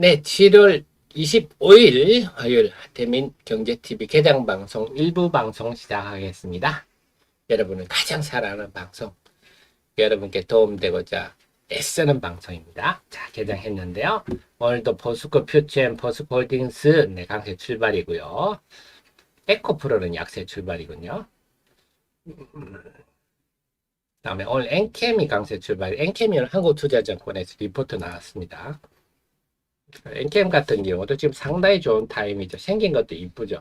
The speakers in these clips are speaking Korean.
네, 7월 25일 화요일 대민 경제TV 개장방송 일부 방송 시작하겠습니다. 여러분은 가장 사랑하는 방송, 여러분께 도움되고자 애쓰는 방송입니다. 자, 개장했는데요. 오늘도 포스코 퓨처앤 포스코 홀딩스 네, 강세 출발이고요. 에코프로는 약세 출발이군요. 다음에 오늘 엔캠이 강세 출발, 엔캠이 한국투자증권에서 리포트 나왔습니다. 엔캠 같은 경우도 지금 상당히 좋은 타임이죠. 생긴 것도 이쁘죠.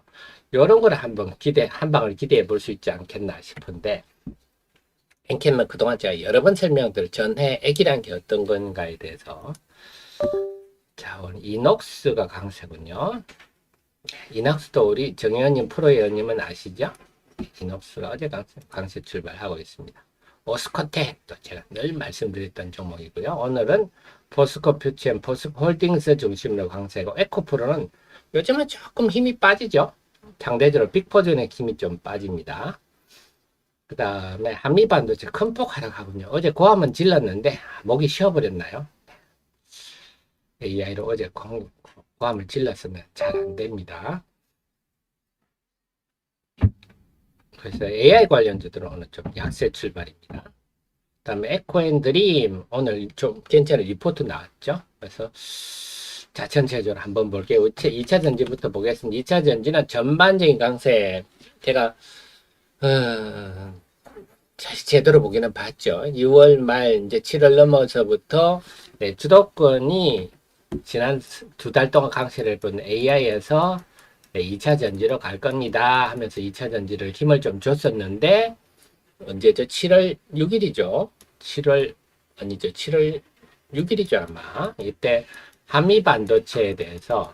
이런 걸 한번 한 방을 기대해 볼 수 있지 않겠나 싶은데, 엔캠은 그동안 제가 여러 번 설명들 전해 액이란 게 어떤 건가에 대해서. 자, 오늘 이녹스가 강세군요. 이녹스도 우리 정의원님 프로의원님은 아시죠? 이녹스가 어제 강세 출발하고 있습니다. 오스코텍도 제가 늘 말씀드렸던 종목이고요. 오늘은 포스코 퓨처앤 포스코 홀딩스 중심으로 강세고, 에코프로는 요즘은 조금 힘이 빠지죠. 상대적으로 빅포전의 힘이 좀 빠집니다. 그 다음에 한미반도체 큰 폭 하락하군요. 어제 고함은 질렀는데 목이 쉬어버렸나요? AI로 어제 고함을 질렀으면 잘 안됩니다. 그래서 AI 관련주들은 오늘 좀 약세 출발입니다. 그 다음에 에코앤드림 오늘 좀 괜찮은 리포트 나왔죠. 그래서 자, 전체적으로 한번 볼게요. 2차 전지부터 보겠습니다. 2차 전지는 전반적인 강세, 제가 제대로 보기는 봤죠. 6월 말 이제 7월 넘어서부터 네, 주도권이 지난 2달 동안 강세를 본 AI에서 네, 2차 전지로 갈 겁니다 하면서 2차 전지를 힘을 좀 줬었는데, 언제죠? 7월 6일이죠. 7월 아니죠. 7월 6일이죠 아마. 이때 한미반도체에 대해서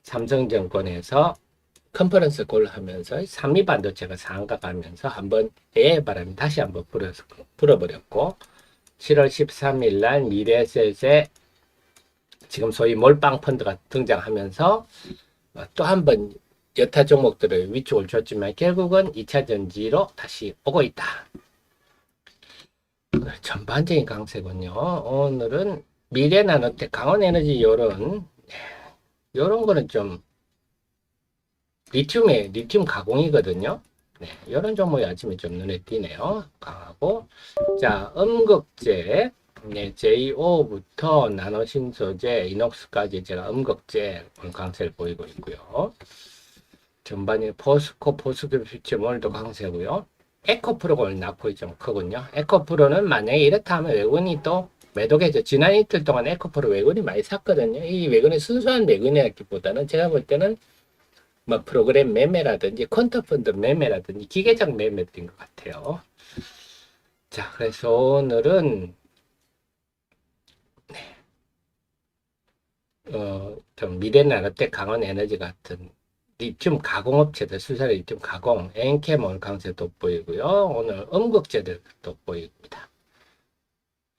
삼성증권에서 컨퍼런스 콜 하면서 한미반도체가 상한가 가면서 한번 AI 바람이 다시 한번 불어버렸고, 7월 13일 날 미래에셋에 지금 소위 몰빵 펀드가 등장하면서 또 한 번 여타 종목들을 위축을 줬지만 결국은 2차 전지로 다시 오고 있다. 전반적인 강세군요. 오늘은 미래나노텍, 강원에너지 요런 거는 좀 리튬 가공이거든요. 네, 이런 종목이 아침에 좀 눈에 띄네요. 강하고. 자, 음극재. 네, JO부터 나노신소재, 이녹스까지 제가 음극재 강세를 보이고 있고요. 전반에 포스코 퓨처 오늘도 강세고요. 에코프로가 오늘 낙폭이 좀 크군요. 에코프로는 만약에 이렇다 하면 외국인이 또 매도겠죠. 지난 이틀 동안 에코프로 외국인이 많이 샀거든요. 이 외국인이 순수한 외국인이었기보다는 제가 볼 때는 뭐 프로그램 매매라든지 퀀터펀드 매매라든지 기계적 매매들인 것 같아요. 자, 그래서 오늘은 좀 미래나노텍, 강원에너지 같은 리튬 가공업체들, 수산의 리튬 가공, 엔캠 오늘 강세 돋보이고요. 오늘 음극재들 돋보입니다.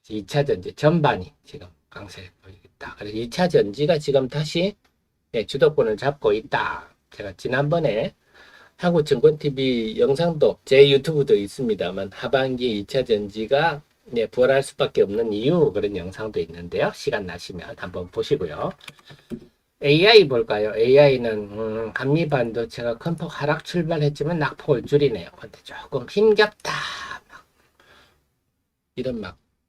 2차 전지 전반이 지금 강세 보이겠다. 그래서 2차 전지가 지금 다시 주도권을 잡고 있다. 제가 지난번에 한국증권TV 영상도 제 유튜브도 있습니다만 하반기 2차 전지가 부활할 수밖에 없는 이유, 그런 영상도 있는데요. 시간 나시면 한번 보시고요. AI 볼까요? AI는 한미반도체가 큰 폭 하락 출발했지만 낙폭을 줄이네요. 근데 조금 힘겹다. 이런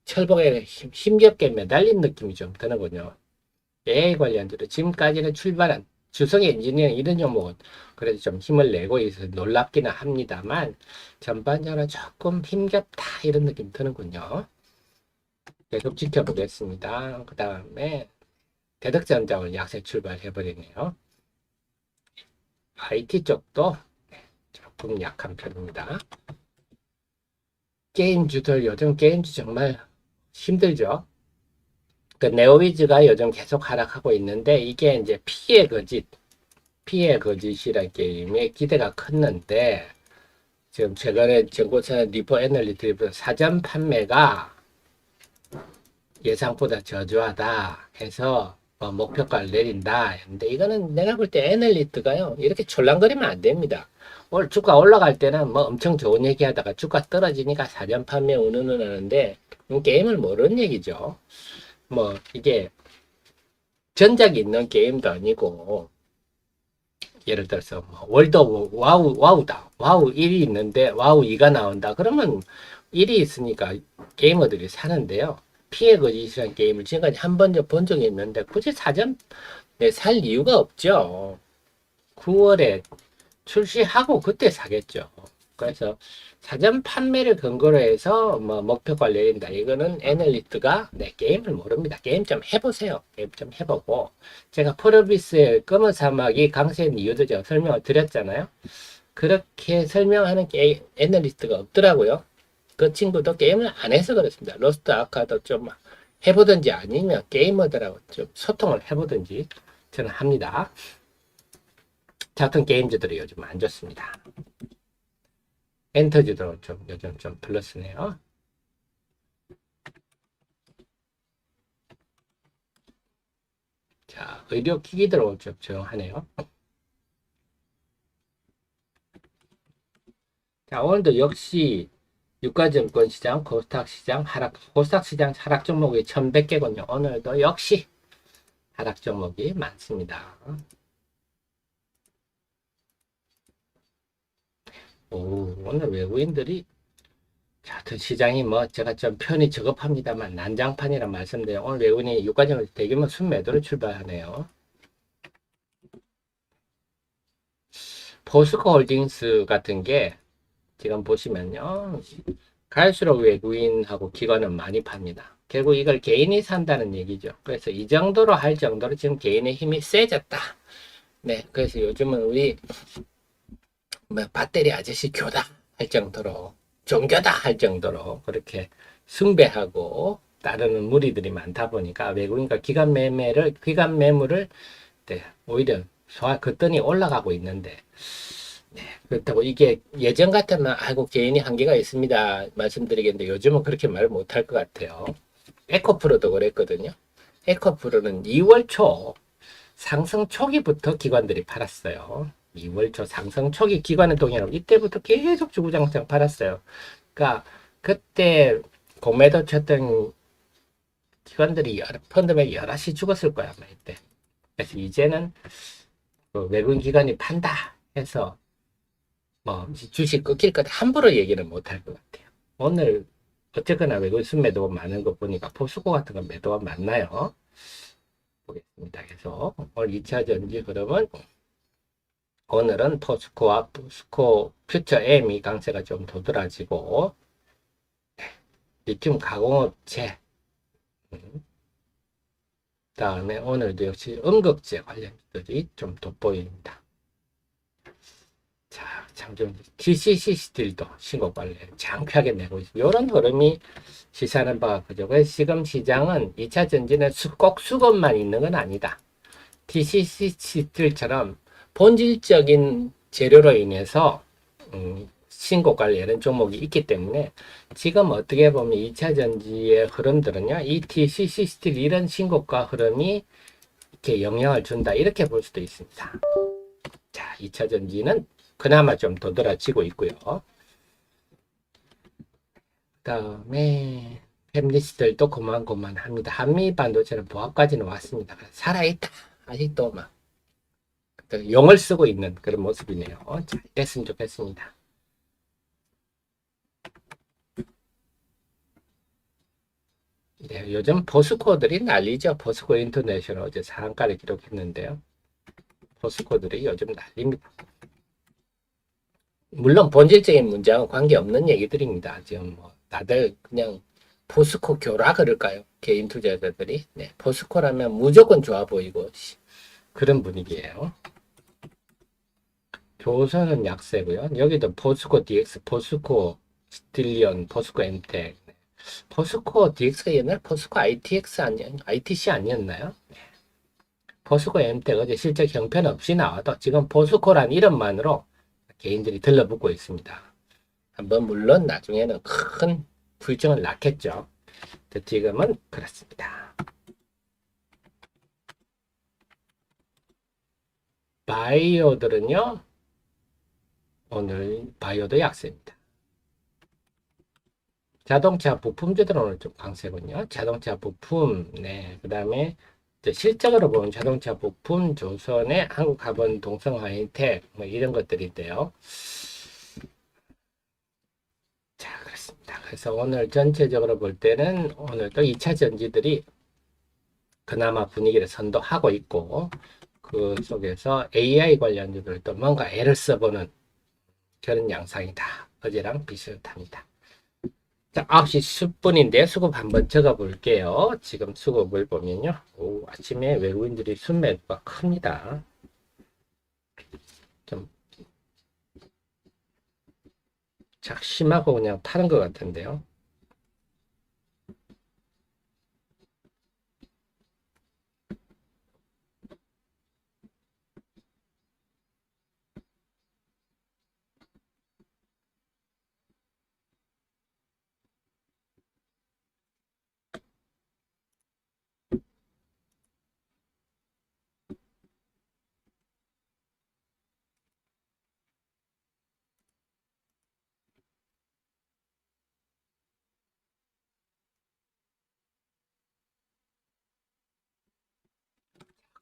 철봉에 힘겹게 매달린 느낌이 좀 드는군요. AI 관련주로 지금까지는 출발한 주성 엔지니어링 이런 종목은 그래도 좀 힘을 내고 있어서 놀랍기는 합니다만, 전반적으로 조금 힘겹다 이런 느낌 드는군요. 계속 지켜보겠습니다. 그 다음에 대덕전자 오늘 약세 출발해버리네요. IT 쪽도 조금 약한 편입니다. 게임주들 요즘 게임주 정말 힘들죠. 그 네오위즈가 요즘 계속 하락하고 있는데, 이게 이제 피해 거짓이란 게임에 기대가 컸는데, 지금 최근에 정보차 리포 애널리티브 사전 판매가 예상보다 저조하다 해서 목표가를 내린다. 근데 이거는 내가 볼 때 애널리트가요, 이렇게 촐랑거리면 안 됩니다. 오늘 주가 올라갈 때는 뭐 엄청 좋은 얘기 하다가 주가 떨어지니까 사전 판매 운운은 하는데, 게임을 모르는 얘기죠. 뭐 이게 전작이 있는 게임도 아니고, 예를 들어서 뭐 월드 오브 와우다. 와우 1이 있는데 와우 2가 나온다. 그러면 1이 있으니까 게이머들이 사는데요. 피해 거짓이라는 게임을 지금까지 한 번도 본 적이 있는데 굳이 사전에 살 이유가 없죠. 9월에 출시하고 그때 사겠죠. 그래서 사전 판매를 근거로 해서 뭐 목표가를 내린다. 이거는 애널리스트가 게임을 모릅니다. 게임 좀 해보세요. 게임 좀 해보고 제가 프로비스의 검은 사막이 강세인 이유도 제가 설명을 드렸잖아요. 그렇게 설명하는 애널리스트가 없더라고요. 그 친구도 게임을 안 해서 그렇습니다. 로스트 아카도 좀 해보든지 아니면 게이머들하고 좀 소통을 해보든지 저는 합니다. 같은 게임즈들이 요즘 안 좋습니다. 엔터지도 좀 요즘 좀 플러스네요. 자, 의료기기들 좀 조용하네요. 자, 오늘도 역시 유가증권 시장, 코스닥 시장 하락, 코스닥 시장 하락 종목이 1100개군요. 오늘도 역시 하락 종목이 많습니다. 오, 오늘 외국인들이 같은 시장이 뭐 제가 좀 편히 저급합니다만 난장판이라 말씀드려요. 오늘 외국인이 유가증을 대규모 순매도로 출발하네요. 포스코 홀딩스 같은 게 지금 보시면요. 갈수록 외국인하고 기관은 많이 팝니다. 결국 이걸 개인이 산다는 얘기죠. 그래서 이 정도로 할 정도로 지금 개인의 힘이 세졌다. 네, 그래서 요즘은 우리 뭐 배터리 아저씨 교다 할 정도로 종교다 할 정도로 그렇게 숭배하고 따르는 무리들이 많다 보니까 외국인과 기관 매물을 오히려 거뜬히 올라가고 있는데 그렇다고 이게 예전 같으면 아이고 개인이 한계가 있습니다 말씀드리겠는데 요즘은 그렇게 말을 못할 것 같아요. 에코프로도 그랬거든요. 에코프로는 2월 초 상승 초기부터 기관들이 팔았어요. 2월 초 상승 초기 기관의 동향으로 이때부터 계속 주구장창 팔았어요. 그러니까 그때 공매도 쳤던 기관들이 펀드맥 여럿이 죽었을 거야 아마 이때. 그래서 이제는 그 외국인 기관이 판다 해서 뭐 주식 끊길 것 함부로 얘기는 못할 것 같아요. 오늘 어쨌거나 외국인 순매도 많은 거 보니까 포스코 같은 건 매도가 많나요? 보겠습니다. 그래서 오늘 2차 전지 흐름은 오늘은 포스코와 포스코 퓨처 M이 강세가 좀 도드라지고 리튬 가공업체 다음에 오늘도 역시 음극재 관련주들이 좀 돋보입니다. 자, 참좀 GCC 스틸도 신고가를 장쾌하게 내고 있습니다. 이런 흐름이 시사하는 바가 그죠. 그래서 지금 시장은 2차 전지는 꼭 수급만 있는 건 아니다. TCC 스틸처럼 본질적인 재료로 인해서 신고가를 내는 종목이 있기 때문에 지금 어떻게 보면 2차 전지의 흐름들은요. 이 TCC 스틸 이런 신고가 흐름이 이렇게 영향을 준다. 이렇게 볼 수도 있습니다. 자, 2차 전지는 그나마 좀 도드라지고 있고요. 그다음에 팹리스들도 고만고만합니다. 한미 반도체는 보합까지는 왔습니다. 살아있다. 아직도 막 용을 쓰고 있는 그런 모습이네요. 자, 됐으면 좋겠습니다. 네, 요즘 포스코들이 난리죠. 포스코 인터내셔널 어제 상한가를 기록했는데요. 포스코들이 요즘 난립니다. 물론 본질적인 문제하고 관계없는 얘기들입니다. 지금 뭐 다들 그냥 포스코 교라 그럴까요? 개인 투자자들이. 네, 포스코라면 무조건 좋아 보이고 그런 분위기예요. 조선은 약세고요. 여기도 포스코 DX, 포스코 스틸리온, 포스코 엠텍. 포스코 DX가 옛날 포스코 ITC 아니었나요? 포스코 엠텍 어제 실적 형편없이 나와도 지금 포스코란 이름만으로 개인들이 들러붙고 있습니다. 한번 물론 나중에는 큰 불정을 낳겠죠. 지금은 그렇습니다. 바이오들은요. 오늘 바이오도 약세입니다. 자동차 부품주들은 오늘 좀 강세군요. 자동차 부품, 네, 그 다음에 이제 실적으로 보면 자동차 부품, 조선의 한국가본, 동성화인텍 뭐 이런 것들인데요. 자, 그렇습니다. 그래서 오늘 전체적으로 볼 때는 오늘 또 2차 전지들이 그나마 분위기를 선도하고 있고 그 속에서 AI 관련주들도 뭔가 애를 써보는 그런 양상이다. 어제랑 비슷합니다. 자, 9시 10분인데 수급 한번 적어 볼게요. 지금 수급을 보면요. 오, 아침에 외국인들이 순매도가 큽니다. 좀 작심하고 그냥 타는 것 같은데요.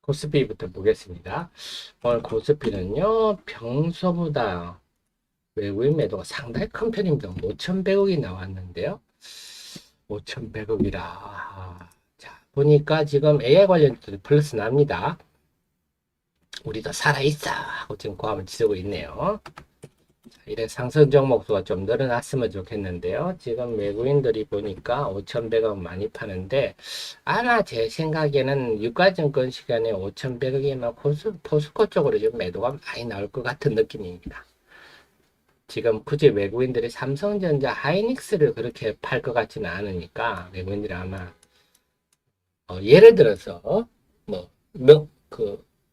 코스피부터 보겠습니다. 오늘 코스피는요, 평소보다 외국인 매도가 상당히 큰 편입니다. 5,100억이 나왔는데요. 5,100억이라. 자, 보니까 지금 AI 관련주도 플러스 납니다. 우리도 살아있어! 하고 지금 고함을 지르고 있네요. 이래 상승 종목 수가 좀 늘어났으면 좋겠는데요. 지금 외국인들이 보니까 5,100억 많이 파는데 아마 제 생각에는 유가증권 시간에 5,100억이면 포스코 쪽으로 좀 매도가 많이 나올 것 같은 느낌입니다. 지금 굳이 외국인들이 삼성전자, 하이닉스를 그렇게 팔 것 같지는 않으니까 외국인들이 아마 예를 들어서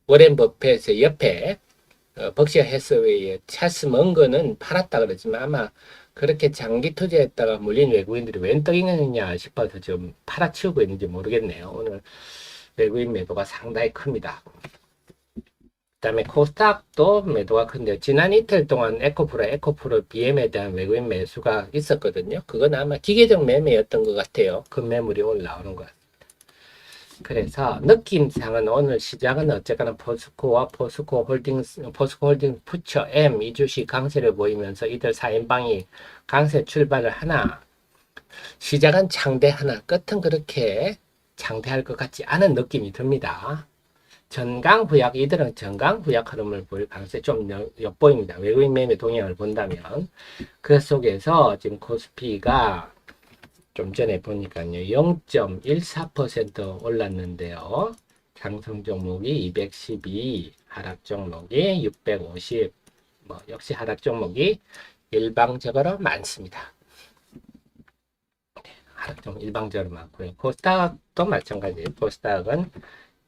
워렌 버핏의 옆에 벅시어 해서웨이의 찰스 먼거는 팔았다 그러지만 아마 그렇게 장기 투자했다가 물린 외국인들이 웬 떡이냐 싶어서 좀 팔아치우고 있는지 모르겠네요. 오늘 외국인 매도가 상당히 큽니다. 그다음에 코스닥도 매도가 큰데 지난 이틀 동안 에코프로 BM에 대한 외국인 매수가 있었거든요. 그건 아마 기계적 매매였던 것 같아요. 그 매물이 올라오는 것 같아요. 그래서 느낌상은 오늘 시장은 어쨌거나 포스코 홀딩 푸처 M 이 주식 강세를 보이면서 이들 4인방이 강세 출발을 하나 시작은 창대하나 끝은 그렇게 창대할 것 같지 않은 느낌이 듭니다. 전강후약 이들은 전강후약 흐름을 보일 가능성이 좀 엿보입니다. 외국인 매매 동향을 본다면 그 속에서 지금 코스피가 좀 전에 보니까요. 0.14% 올랐는데요. 상승 종목이 212, 하락 종목이 650, 역시 하락 종목이 일방적으로 많습니다. 하락 종목 일방적으로 많고요. 코스닥도 마찬가지예요. 코스닥은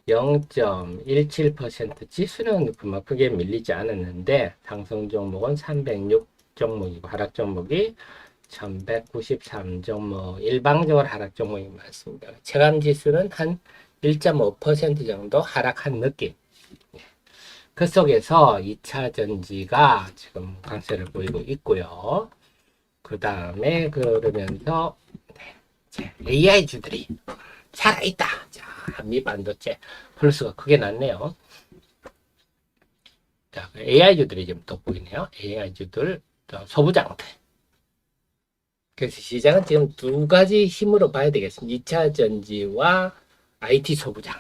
0.17% 지수는 크게 밀리지 않았는데 상승 종목은 306 종목이고 하락 종목이 1193 종목, 일방적으로 하락 종목이 많습니다. 체감 지수는 한 1.5% 정도 하락한 느낌. 그 속에서 2차 전지가 지금 강세를 보이고 있고요. 그 다음에 그러면서 AI주들이 살아있다. 자, 한미반도체 플러스가 크게 났네요. 자, AI주들이 좀 돋보이네요. AI주들, 소부장들. 그래서 시장은 지금 두 가지 힘으로 봐야 되겠습니다. 2차 전지와 IT 소부장.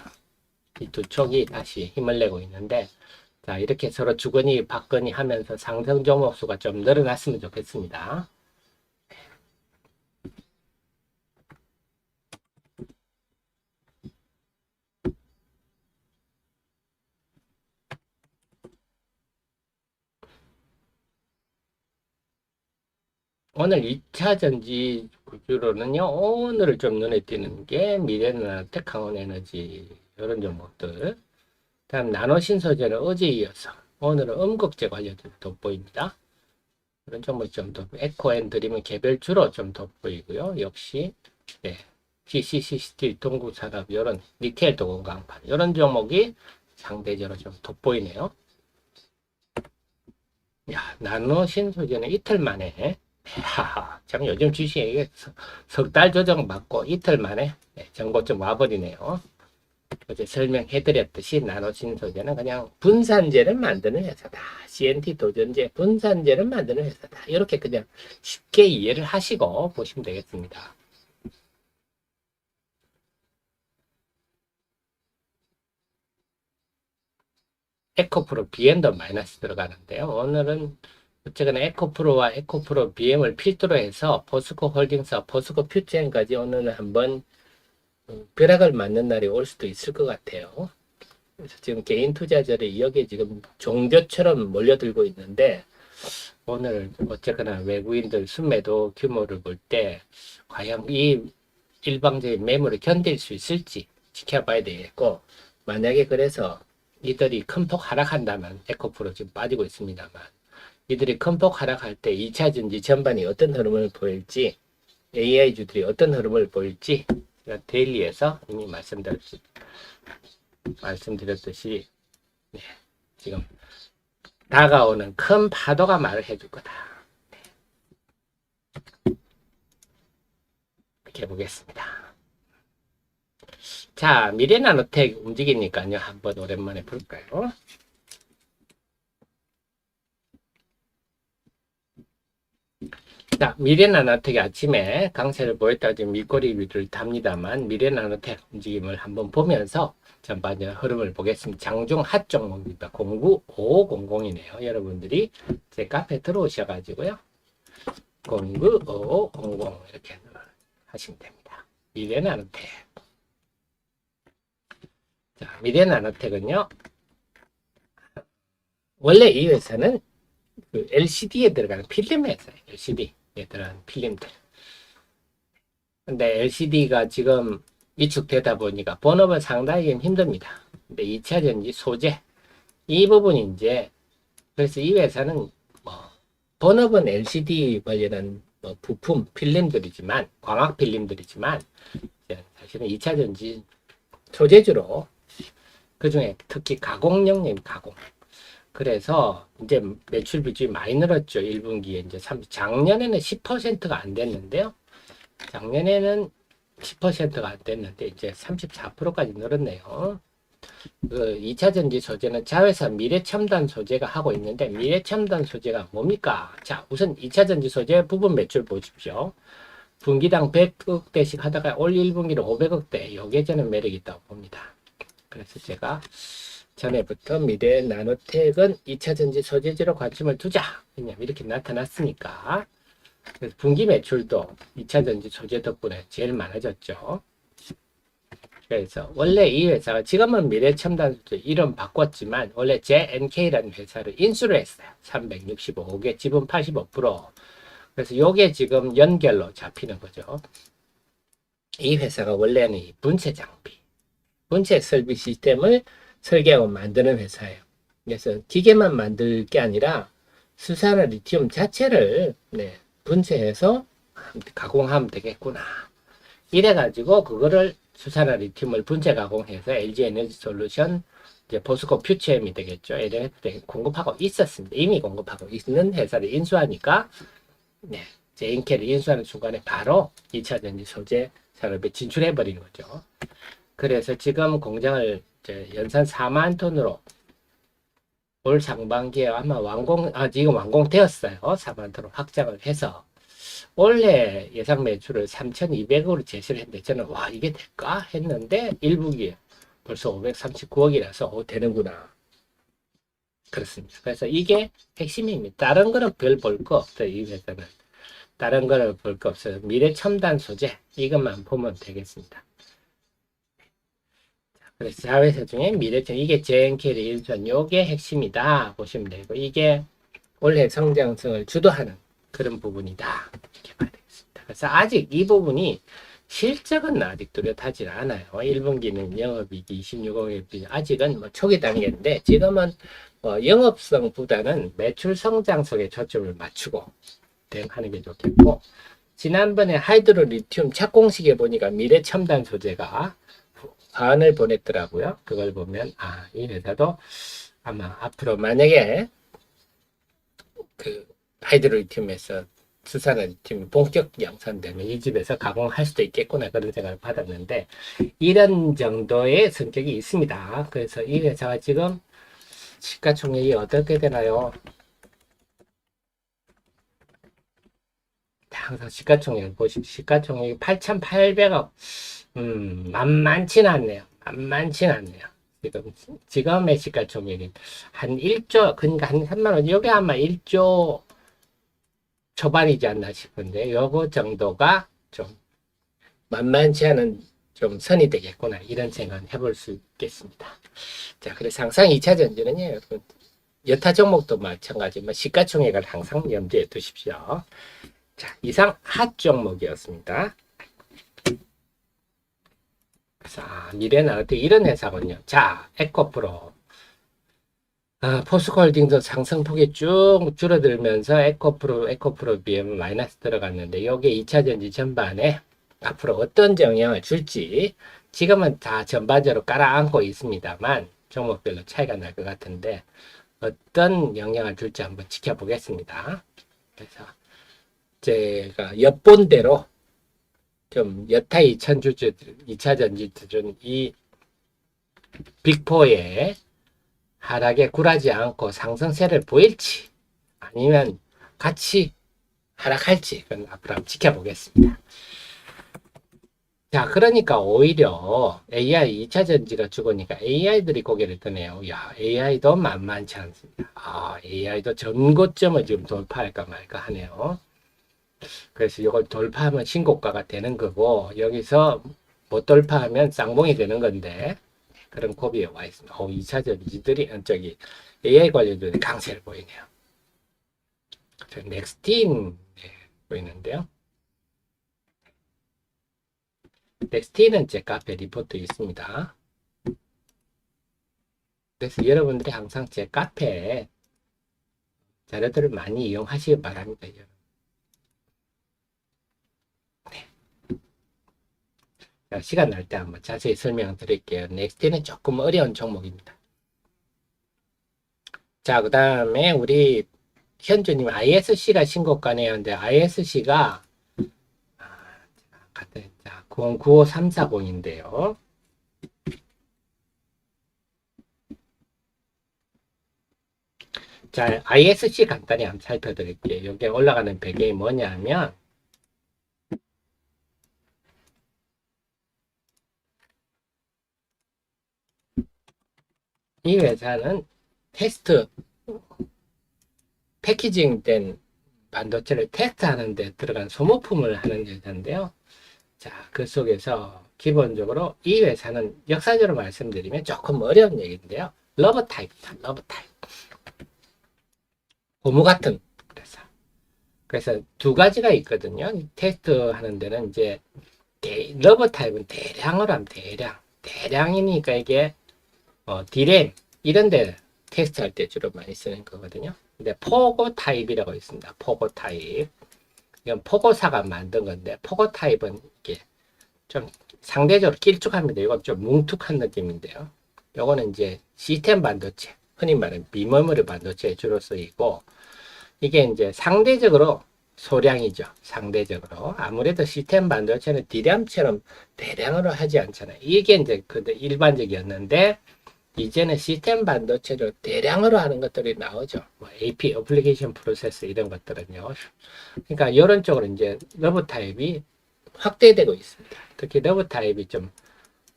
이 두 촉이 다시 힘을 내고 있는데, 자, 이렇게 서로 주거니 받거니 하면서 상승 종목 수가 좀 늘어났으면 좋겠습니다. 오늘 2차 전지 구조로는요, 오늘 좀 눈에 띄는 게 미래에너텍, 강원에너지, 이런 종목들. 다음 나노신소재는 어제 이어서 오늘은 음극재 관련도 돋보입니다. 이런 종목이 좀 더, 에코앤드림은 개별주로 좀 돋보이고요. 역시, 네, GCC 스틸, 동구산업, 이런 니켈 도금강판, 이런 종목이 상대적으로 좀 돋보이네요. 야, 나노신소재는 이틀 만에 참 요즘 주식에 석 달 조정 받고 이틀 만에 정고점 와버리네요. 어제 설명해드렸듯이 나노신소재는 그냥 분산재를 만드는 회사다. CNT 도전재 분산재를 만드는 회사다. 이렇게 그냥 쉽게 이해를 하시고 보시면 되겠습니다. 에코프로 BM도 마이너스 들어가는데요. 오늘은 어쨌거나 에코프로와 에코프로 BM을 필두로 해서 포스코 홀딩스와 포스코 퓨처엔까지 오늘은 한번 벼락을 맞는 날이 올 수도 있을 것 같아요. 그래서 지금 개인 투자자들이 여기에 지금 종교처럼 몰려들고 있는데 오늘 어쨌거나 외국인들 순매도 규모를 볼 때 과연 이 일방적인 매물을 견딜 수 있을지 지켜봐야 되겠고, 만약에 그래서 이들이 큰 폭 하락한다면 에코프로 지금 빠지고 있습니다만 이들이 큰 폭 하락할 때 2차 전지 전반이 어떤 흐름을 보일지, AI주들이 어떤 흐름을 보일지 제가 데일리에서 이미 말씀드렸듯이 네, 지금 다가오는 큰 파도가 말을 해줄 거다. 네. 이렇게 해보겠습니다. 자, 미래나노텍 움직이니까요. 한번 오랜만에 볼까요? 자, 미래나노텍이 아침에 강세를 보였다가 지금 밑꼬리 위를 답니다만 미래나노텍 움직임을 한번 보면서 전반전 흐름을 보겠습니다. 장중 핫 종목입니다. 095500이네요. 여러분들이 제 카페 들어오셔가지고요. 095500 이렇게 하시면 됩니다. 미래나노텍. 자, 미래나노텍은요. 원래 이 회사는 그 LCD에 들어가는 필름 회사예요. LCD에 들어가는 필름들. 근데 LCD가 지금 위축되다 보니까 본업은 상당히 힘듭니다. 근데 2차전지 소재 이 부분이 이제 그래서 이 회사는 뭐 본업은 LCD 관련한 뭐 부품 필름들이지만 광학 필름들이지만 사실은 2차전지 소재주로 그중에 특히 가공용량 가공. 그래서 이제 매출 비중이 많이 늘었죠. 1분기에 이제 작년에는 10%가 안 됐는데요. 작년에는 10%가 안 됐는데 이제 34%까지 늘었네요. 그 2차 전지 소재는 자회사 미래첨단 소재가 하고 있는데 미래첨단 소재가 뭡니까? 자, 우선 2차 전지 소재 부분 매출 보십시오. 분기당 100억대씩 하다가 올 1분기로 500억대. 요게 저는 매력이 있다고 봅니다. 그래서 제가 전에부터 미래 나노텍은 2차 전지 소재지로 관심을 두자. 왜냐면 이렇게 나타났으니까. 그래서 분기 매출도 2차 전지 소재 덕분에 제일 많아졌죠. 그래서 원래 이 회사가 지금은 미래첨단 소재 이름 바꿨지만 원래 JNK라는 회사를 인수를 했어요. 365개 지분 85%. 그래서 요게 지금 연결로 잡히는 거죠. 이 회사가 원래는 이 분쇄 장비, 분쇄 설비 시스템을 설계하고 만드는 회사예요. 그래서 기계만 만들 게 아니라 수산화 리튬 자체를 분쇄해서 가공하면 되겠구나. 이래가지고 그거를 수산화 리튬을 분쇄 가공해서 LG 에너지 솔루션, 이제 포스코 퓨처엠이 되겠죠. LF에 공급하고 있었습니다. 이미 공급하고 있는 회사를 인수하니까 JNK를 인수하는 순간에 바로 2차 전지 소재 산업에 진출해버린 거죠. 그래서 지금 공장을 연산 4만 톤으로 올 상반기에 아마 지금 완공되었어요. 4만 톤으로 확장을 해서 원래 예상 매출을 3,200억으로 제시를 했는데 저는 와 이게 될까 했는데 1분기에 벌써 539억이라서 되는구나. 그렇습니다. 그래서 이게 핵심입니다. 다른 거는 별 볼 거 없어요. 이 회사는. 다른 거는 볼 거 없어요. 미래 첨단 소재 이것만 보면 되겠습니다. 그래서 자회사 중에 미래첨 이게 JNK를 인수한 요게 핵심이다 보시면 되고 이게 올해 성장성을 주도하는 그런 부분이다 이렇게 봐야 되겠습니다. 그래서 아직 이 부분이 실적은 아직 뚜렷하지 않아요. 1분기는 영업이익이 26억이 아직은 뭐 초기 단계인데 지금은 영업성보다는 매출 성장성에 초점을 맞추고 대응하는 게 좋겠고 지난번에 하이드로 리튬 착공식에 보니까 미래 첨단 소재가 화환을 보냈더라고요. 그걸 보면 이 회사도 아마 앞으로 만약에 그 하이드로 리튬에서 수산화팀이 본격 양산되면 이 집에서 가공할 수도 있겠구나 그런 생각을 받았는데 이런 정도의 성격이 있습니다. 그래서 이 회사가 지금 시가총액이 어떻게 되나요? 항상 시가총액을 보시면 시가총액이 8,800억 만만치는 않네요. 만만치는 않네요. 지금의 시가총액이 한 1조 그러니까 한 3만 원 이게 아마 1조 초반이지 않나 싶은데 요거 정도가 좀 만만치 않은 좀 선이 되겠구나 이런 생각을 해볼 수 있겠습니다. 자, 그래서 항상 2차 전지는요, 여러분 여타 종목도 마찬가지지만 시가총액을 항상 염두에 두십시오. 자, 이상 핫 종목이었습니다. 자, 미래는 어떻게 이런 회사군요. 자, 에코프로. 포스코홀딩도 상승폭이 쭉 줄어들면서 에코프로 BM 마이너스 들어갔는데 이게 2차 전지 전반에 앞으로 어떤 영향을 줄지 지금은 다 전반적으로 깔아앉고 있습니다만 종목별로 차이가 날 것 같은데 어떤 영향을 줄지 한번 지켜보겠습니다. 그래서 제가 엿본 대로 좀 여타 2차 전지들은 이 빅4의 하락에 굴하지 않고 상승세를 보일지 아니면 같이 하락할지 그건 앞으로 한번 지켜보겠습니다. 자, 그러니까 오히려 AI 2차 전지가 죽으니까 AI들이 고개를 드네요. 야, AI도 만만치 않습니다. AI도 전고점을 지금 돌파할까 말까 하네요. 그래서 이걸 돌파하면 신고가가 되는 거고 여기서 못 돌파하면 쌍봉이 되는 건데 그런 고비에 와 있습니다. 2차 전지들이 저기 AI 관련주들이 강세를 보이네요. 넥스틴 보이는데요. 넥스틴은 제 카페 리포트 있습니다. 그래서 여러분들이 항상 제 카페에 자료들을 많이 이용하시기 바랍니다. 네. 시간 날 때 한번 자세히 설명드릴게요. 넥스틴은 조금 어려운 종목입니다. 자, 그 다음에 우리 현주님 ISC가 신고가네요. 근데 ISC가 95340인데요. 자, ISC 간단히 한번 살펴드릴게요. 여기 올라가는 배경이 뭐냐면 이 회사는 테스트 패키징된 반도체를 테스트하는 데 들어간 소모품을 하는 회사인데요. 자, 그 속에서 기본적으로 이 회사는 역사적으로 말씀드리면 조금 어려운 얘기인데요. 러버 타입입니다. 러버 타입. 고무 같은 회사. 그래서 두 가지가 있거든요. 테스트 하는 데는 이제 러버 타입은 대량으로 하면 대량이니까 이게 디램 이런 데 테스트할 때 주로 많이 쓰는 거거든요. 근데 포고 타입이라고 있습니다. 포고 타입. 이건 포고사가 만든 건데 포고 타입은 이게 좀 상대적으로 길쭉합니다. 이건 좀 뭉툭한 느낌인데요. 요거는 이제 시스템 반도체, 흔히 말하는 비메모리 반도체에 주로 쓰이고 이게 이제 상대적으로 소량이죠. 상대적으로. 아무래도 시스템 반도체는 D램처럼 대량으로 하지 않잖아요. 이게 이제 그 일반적이었는데 이제는 시스템 반도체로 대량으로 하는 것들이 나오죠. 뭐 AP, 어플리케이션 프로세스 이런 것들은요. 그러니까 이런 쪽으로 이제 러브 타입이 확대되고 있습니다. 특히 러브 타입이 좀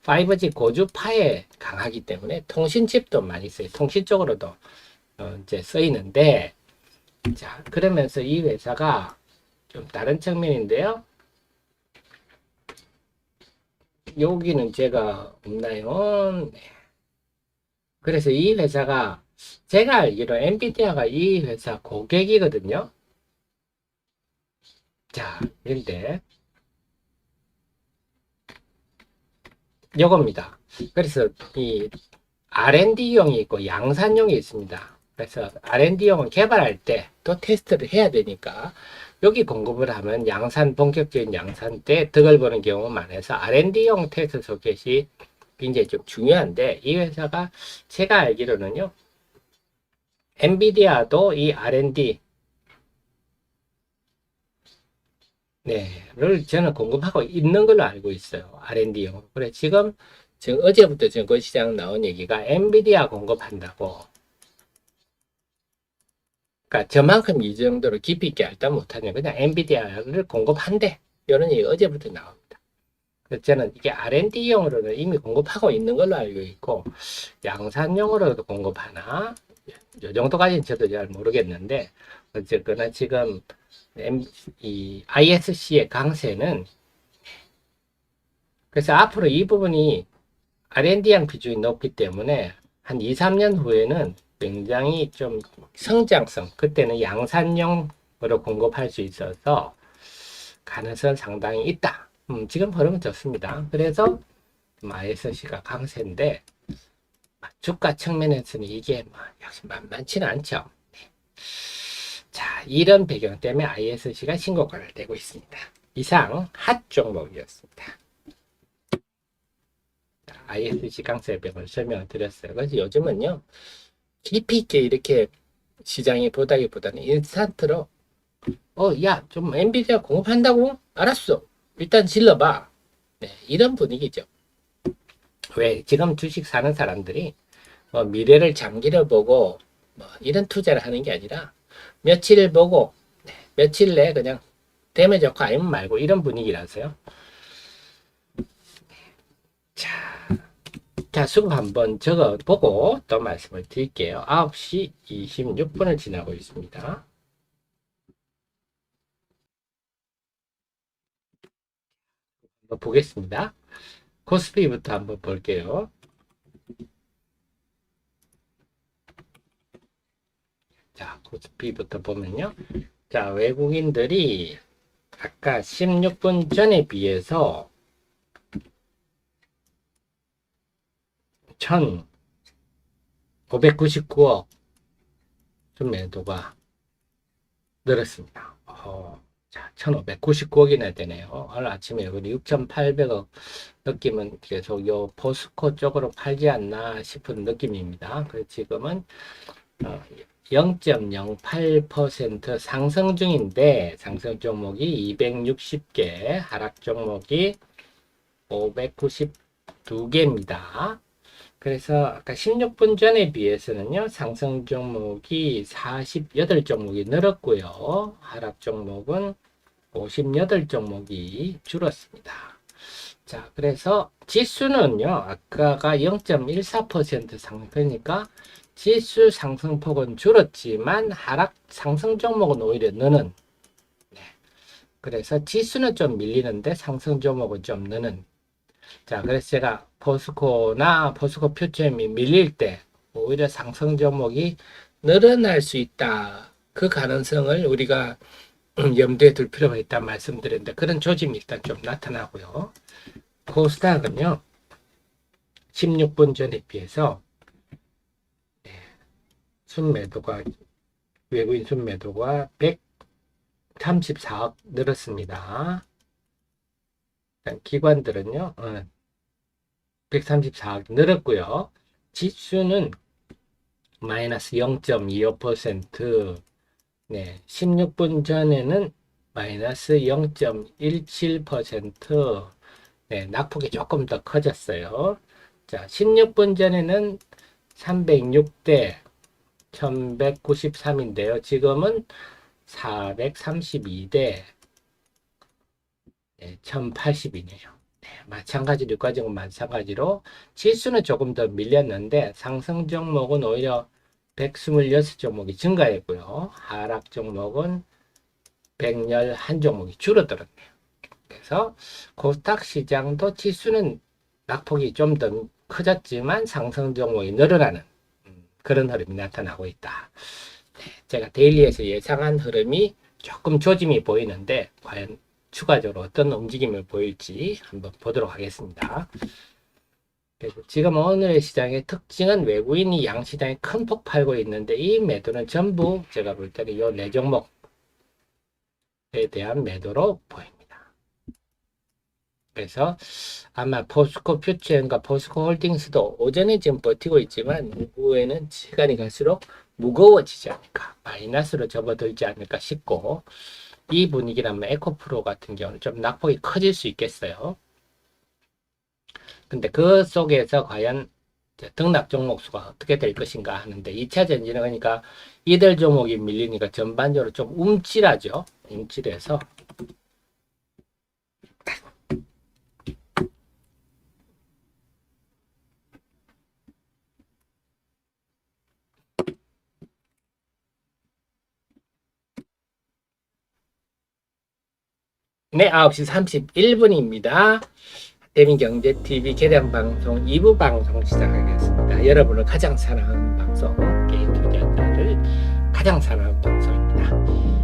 5G 고주파에 강하기 때문에 통신칩도 많이 써요. 통신 쪽으로도 이제 쓰이는데 자, 그러면서 이 회사가 좀 다른 측면인데요. 여기는 제가 없나요? 네. 그래서 이 회사가 제가 알기로 엔비디아가 이 회사 고객이거든요. 자, 그런데 요겁니다. 그래서 이 R&D용이 있고 양산용이 있습니다. 그래서 R&D용은 개발할 때 또 테스트를 해야 되니까 여기 공급을 하면 본격적인 양산 때 덕을 보는 경우가 많아서 R&D용 테스트 소켓이 굉장히 좀 중요한데 이 회사가 제가 알기로는요. 엔비디아도 이 R&D 네를 저는 공급하고 있는 걸로 알고 있어요. R&D용. 그래 지금 어제부터 증권시장 나온 얘기가 엔비디아 공급한다고. 그러니까 저만큼 이 정도로 깊이 있게 알다 못하냐. 그냥 엔비디아를 공급한대. 이런 얘기 어제부터 나옵니다. 그래서 저는 이게 R&D용으로는 이미 공급하고 있는 걸로 알고 있고 양산용으로도 공급하나? 이 정도까지는 저도 잘 모르겠는데 어쨌거나 지금 이 ISC의 강세는 그래서 앞으로 이 부분이 R&D양 비중이 높기 때문에 한 2, 3년 후에는 굉장히 좀 성장성, 그때는 양산용으로 공급할 수 있어서 가능성 상당히 있다. 지금 흐름은 좋습니다. 그래서 ISC가 강세인데 주가 측면에서는 이게 역시 만만치는 않죠. 자, 이런 배경 때문에 ISC가 신고가를 내고 있습니다. 이상 핫 종목이었습니다. ISC 강세 배경을 설명을 드렸어요. 그래서 요즘은요, 깊이 있게 이렇게 시장이 보다기보다는 인스턴트로, 야, 좀 엔비디아 공급한다고? 알았어. 일단 질러봐. 네, 이런 분위기죠. 왜? 지금 주식 사는 사람들이 미래를 장기를 보고 이런 투자를 하는 게 아니라 며칠을 보고 며칠 내에 그냥 되면 좋고 아니면 말고 이런 분위기라서요. 자, 수급 한번 적어보고 또 말씀을 드릴게요. 9시 26분을 지나고 있습니다. 한번 보겠습니다. 코스피부터 한번 볼게요. 자, 코스피부터 보면요. 자, 외국인들이 아까 16분 전에 비해서 1,599억 매도가 늘었습니다. 자, 1,599억이나 되네요. 오늘 아침에 여기 6,800억 느낌은 계속 요 포스코 쪽으로 팔지 않나 싶은 느낌입니다. 그래서 지금은 0.08% 상승 중인데 상승 종목이 260개, 하락 종목이 592개입니다. 그래서 아까 16분 전에 비해서는요, 상승 종목이 48종목이 늘었고요, 하락 종목은 58종목이 줄었습니다. 자, 그래서 지수는요, 아까가 0.14% 상승, 그러니까 지수 상승폭은 줄었지만 하락 상승 종목은 오히려 느는. 네. 그래서 지수는 좀 밀리는데 상승 종목은 좀 느는. 자, 그래서 제가 포스코나 포스코 퓨처엠이 밀릴 때 오히려 상승 종목이 늘어날 수 있다. 그 가능성을 우리가 염두에 둘 필요가 있다 말씀드렸는데 그런 조짐이 일단 좀 나타나고요. 코스닥은요, 16분 전에 비해서 순매도가 외국인 순매도가 134억 늘었습니다. 기관들은요, 134억 늘었고요. 지수는 마이너스 0.25%, 네, 16분 전에는 마이너스 0.17%, 네, 낙폭이 조금 더 커졌어요. 자, 16분 전에는 306대 1193인데요. 지금은 432대 1080이네요. 네, 마찬가지로 여기까지는 마찬가지로 지수는 조금 더 밀렸는데 상승 종목은 오히려 126종목이 증가했고요. 하락 종목은 111종목이 줄어들었네요. 그래서 코스닥 시장도 지수는 낙폭이 좀 더 커졌지만 상승 종목이 늘어나는 그런 흐름이 나타나고 있다. 네, 제가 데일리에서 예상한 흐름이 조금 조짐이 보이는데 과연 추가적으로 어떤 움직임을 보일지 한번 보도록 하겠습니다. 그래서 지금 오늘의 시장의 특징은 외국인이 양시장에 큰 폭 팔고 있는데 이 매도는 전부 제가 볼 때는 이 네 종목에 대한 매도로 보입니다. 그래서 아마 포스코 퓨처엠과 포스코 홀딩스도 오전에 지금 버티고 있지만 오후에는 시간이 갈수록 무거워지지 않을까, 마이너스로 접어들지 않을까 싶고, 이 분위기라면 에코프로 같은 경우는 좀 낙폭이 커질 수 있겠어요. 근데 그 속에서 과연 등락 종목 수가 어떻게 될 것인가 하는데 2차 전지는 그러니까 이들 종목이 밀리니까 전반적으로 좀 움찔하죠. 움찔해서 네, 9시 31분입니다. 대민경제TV 개량방송 2부 방송 시작하겠습니다. 여러분을 가장 사랑하는 방송, 개인 투자자를 가장 사랑하는 방송입니다.